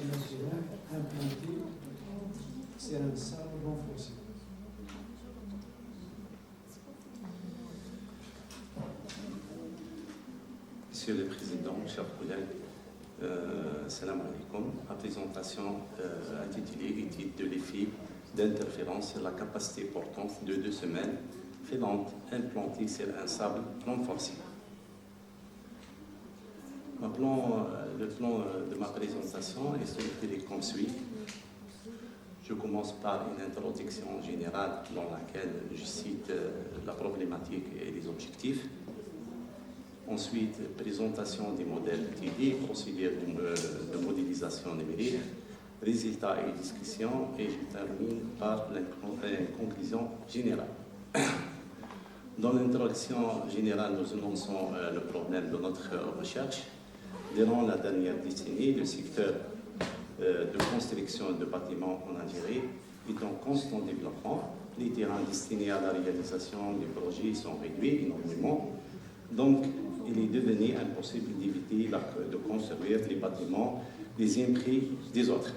matériel implanté sur un sable renforcé. Monsieur le Président, chers collègues, salam alaikum. La présentation intitulée Étude de l'effet d'interférence sur la capacité portante de 2 semaines filante implantée sur un sable renforcé. Le plan de ma présentation est structuré comme suit. Je commence par une introduction générale dans laquelle je cite la problématique et les objectifs. Ensuite, présentation des modèles TD, procédure de modélisation numérique, résultats et discussions, et je termine par la conclusion générale. Dans l'introduction générale, nous énonçons le problème de notre recherche. Durant la dernière décennie, le secteur de construction de bâtiments en Algérie est en constant développement. Les terrains destinés à la réalisation des projets sont réduits énormément. Donc, il est devenu impossible d'éviter de construire les bâtiments les uns près des autres.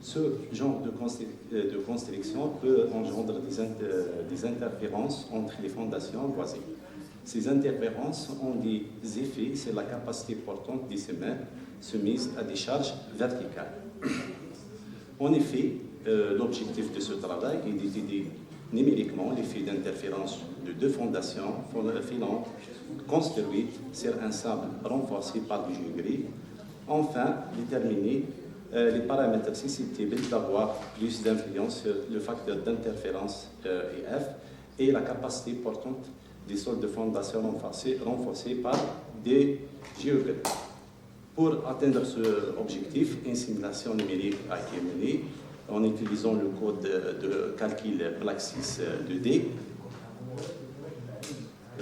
Ce genre de construction peut engendrer des interférences entre les fondations voisines. Ces interférences ont des effets sur la capacité portante des semelles soumises à des charges verticales. En effet, l'objectif de ce travail est d'étudier numériquement l'effet d'interférence de 2 fondations filantes construites sur un sable renforcé par du géogris. Enfin, déterminer les paramètres susceptibles d'avoir plus d'influence sur le facteur d'interférence EF et la capacité portante des sols de fondation renforcés par des géogris. Pour atteindre ce objectif, une simulation numérique a été menée en utilisant le code de calcul Plaxis 2D.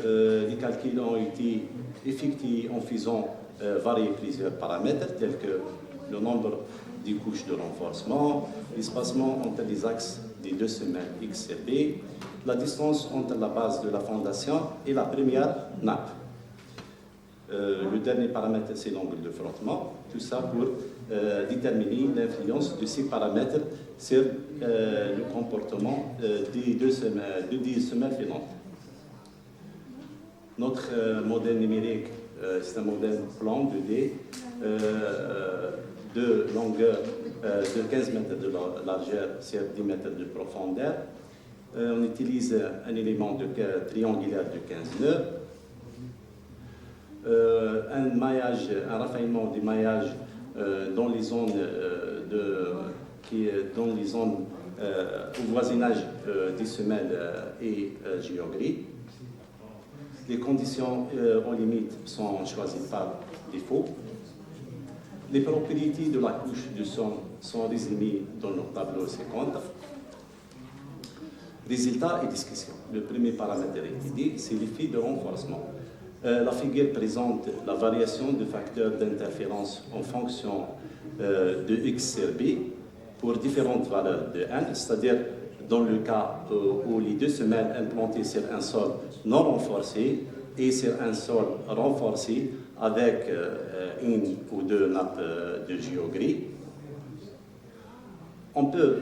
Les calculs ont été effectués en faisant varier plusieurs paramètres tels que le nombre des couches de renforcement, l'espacement entre les axes des 2 semelles X et B, la distance entre la base de la fondation et la première nappe. Le dernier paramètre, c'est l'angle de frottement. Tout ça pour déterminer l'influence de ces paramètres sur le comportement des 2 semelles filantes. Notre modèle numérique, c'est un modèle plan 2D de longueur de 15 mètres de largeur sur 10 mètres de profondeur. On utilise un élément triangulaire de 15 nœuds. Un raffinement des maillages dans les zones, au voisinage des semelles et géogris. Les conditions en limite sont choisies par défaut. Les propriétés de la couche de son sont résumées dans le tableau ci-contre. Résultats et discussion. Le premier paramètre étudié, c'est l'effet de renforcement. La figure présente la variation de facteurs d'interférence en fonction de X sur B pour différentes valeurs de N, c'est-à-dire dans le cas où les 2 semelles implantées sur un sol non renforcé et sur un sol renforcé avec une ou 2 nappes de géogris. On peut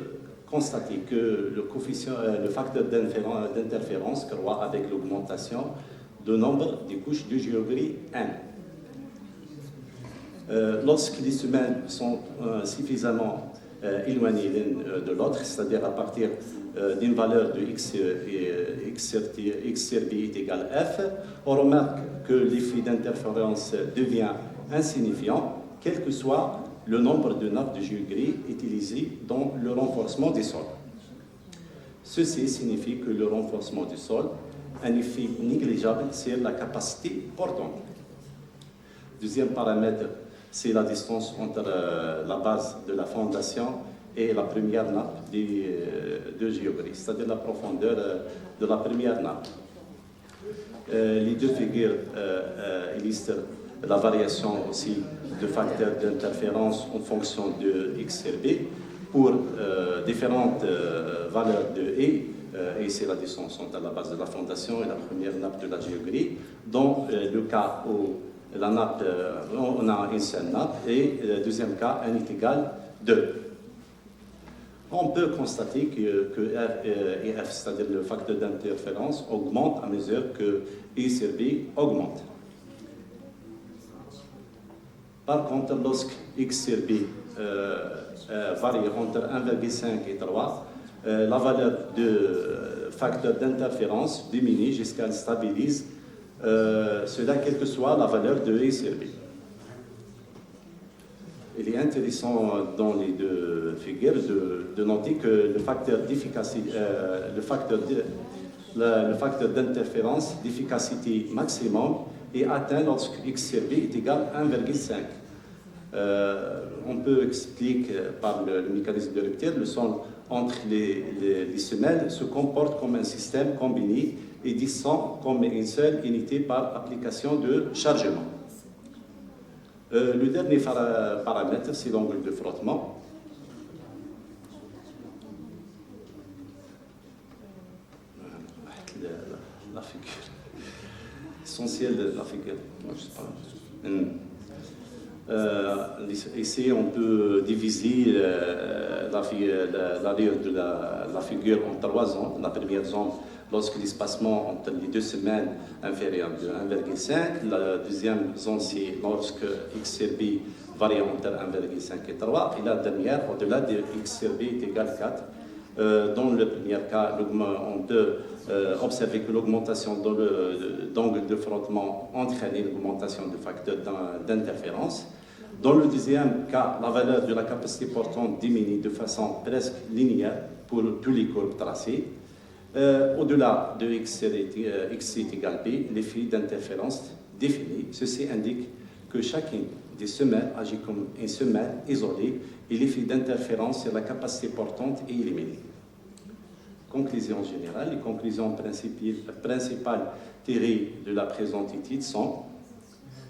constater que le facteur d'interférence croît avec l'augmentation du nombre des couches de géogris N. Lorsque les semelles sont suffisamment éloignées l'une de l'autre, c'est-à-dire à partir d'une valeur de X sur B est égal à F, on remarque que l'effet d'interférence devient insignifiant, quel que soit le nombre de nappes de géogris utilisées dans le renforcement des sols. Ceci signifie que le renforcement du sol a un effet négligeable sur la capacité portante. Deuxième paramètre, c'est la distance entre la base de la fondation et la première nappe de géogris, c'est-à-dire la profondeur de la première nappe. Les 2 figures illustrent la variation aussi de facteurs d'interférence en fonction de X sur B pour différentes valeurs de E, et c'est la distance entre la base de la fondation et la première nappe de la géogris. Dans le cas où la nappe, on a une seule nappe, et le deuxième cas, n est égal 2. On peut constater que R et F, c'est-à-dire le facteur d'interférence, augmente à mesure que I sur B augmente. Par contre, lorsque X sur B varie entre 1,5 et 3, la valeur du facteur d'interférence diminue jusqu'à elle stabilise, cela quelle que soit la valeur de I sur B. Il est intéressant dans les deux figures de noter que le facteur d'efficacité, le facteur d'interférence d'efficacité maximum est atteint lorsque X sur B est égal à 1,5. On peut expliquer par le mécanisme de rupture, le son entre les semelles se comporte comme un système combiné et descend comme une seule unité par application de chargement. Le dernier paramètre, c'est l'angle de frottement. La figure. Essentiel de la figure. Ici, on peut diviser l'arrière de la figure en 3 zones. La première zone, lorsque l'espacement entre les deux semaines inférieur de 1,5. La deuxième zone, c'est lorsque X sur B varie entre 1,5 et 3. Et la dernière, au-delà de X sur B est égal à 4. Dans le premier cas, on peut observer que l'augmentation d'angle de frottement entraîne l'augmentation du facteur d'interférence. Dans le deuxième cas, la valeur de la capacité portante diminue de façon presque linéaire pour tous les courbes tracées. Au-delà de X est égal B, l'effet d'interférence défini. Ceci indique que chacune des semelles agit comme une semelle isolée et l'effet d'interférence sur la capacité portante est éliminé. Conclusion générale, les conclusions principales tirées de la présente étude sont: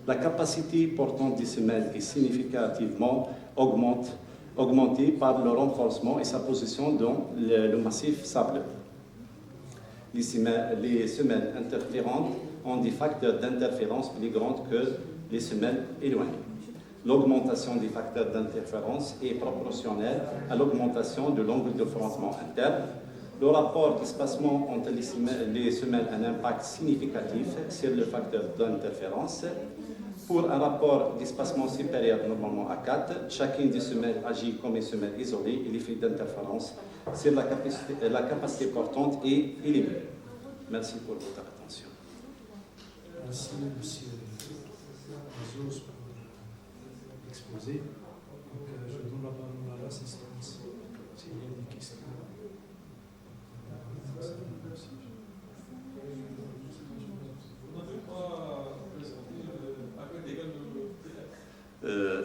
la capacité portante des semelles est significativement augmentée par le renforcement et sa position dans le massif sableux. Les semelles interférentes ont des facteurs d'interférence plus grands que les semelles éloignées. L'augmentation des facteurs d'interférence est proportionnelle à l'augmentation de l'angle de frottement interne. Le rapport d'espacement entre les semelles a un impact significatif sur le facteur d'interférence. Pour un rapport d'espacement supérieur normalement à 4, chacune des semelles agit comme une semelle isolée et l'effet d'interférence sur la capacité portante est éliminé. Merci pour votre attention. Merci, M. Azos, pour l'exposé. Donc, je donne la parole à l'assistance. S'il y a des questions.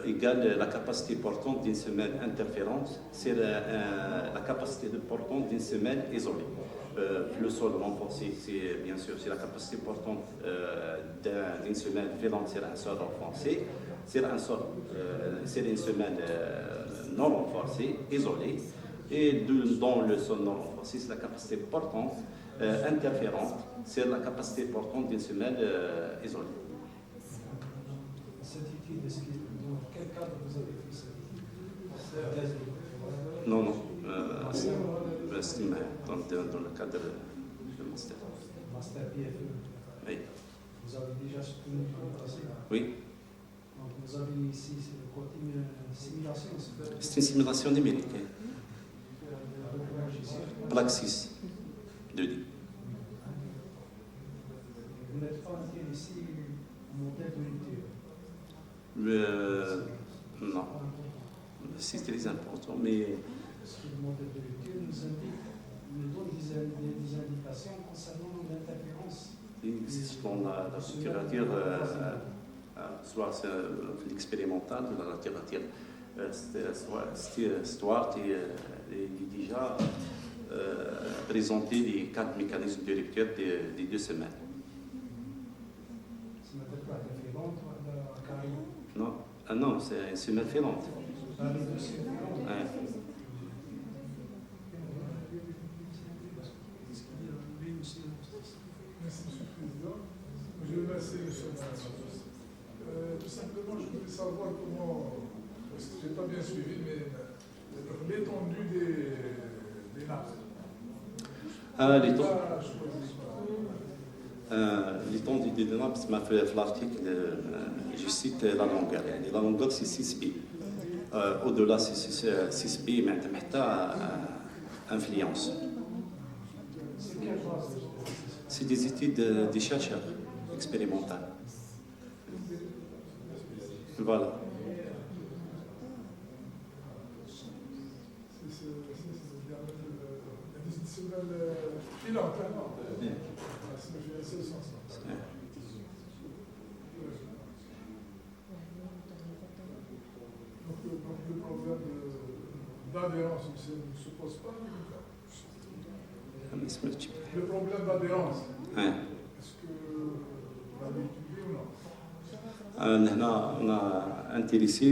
Égale la capacité portante d'une semelle interférente, c'est la capacité portante d'une semelle isolée. Le sol renforcé, c'est bien sûr c'est la capacité portante d'une semelle violente sur un sol renforcé. C'est une semelle non renforcée, isolée. Et dans le sol non renforcé, c'est la capacité portante interférente, c'est la capacité portante d'une semelle isolée. Cette étude, dans quel cadre vous avez fait cette étude? Non, c'est dans le cadre de master. Master PFE. Oui. Vous avez déjà soutenu le passé? Oui. Donc vous avez ici le côté simulation. C'est une simulation numérique. Praxis 2D. Vous n'êtes pas intéressé au modèle de lecture? Non. C'est très important, mais... Parce que le modèle de lecture nous donne des indications concernant l'interférence. Dans la littérature, soit l'expérimental, la littérature, Stuart est déjà présenté les 4 mécanismes de lecture des 2 semaines. C'est peut-être pas interférente, carré. Non, non, c'est une semelle férante. Les deux semaines. Ouais. Merci, M. le Président. Je vais remercier M. Azos. tout simplement, je voulais savoir comment, parce que je n'ai pas bien suivi, mais l'étendue des nappes. L'étendue des nappes, c'est ma fait l'article, je cite la longueur. La longueur, c'est 6 pieds. Au-delà, c'est 6 pieds, mais tu as influence. C'est des études des chercheurs expérimentaux. Voilà. Donc le problème d'adhérence ne se pose pas. Le problème d'adhérence, est-ce que vous l'avez étudié ou non? On a intéressé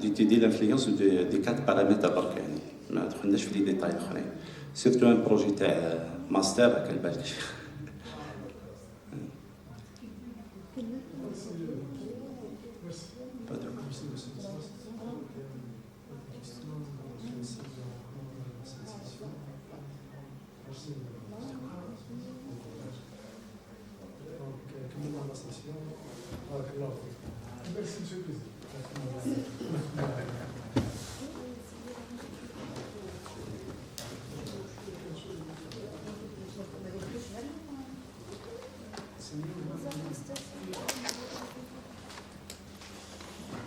d'étudier l'influence des 4 paramètres برك ما دخلناش في لي ديتاي اخرين سيرتو ان بروجي تاع ماستر كالبالك كملنا la session. بارك الله فيك. Merci, monsieur le Président.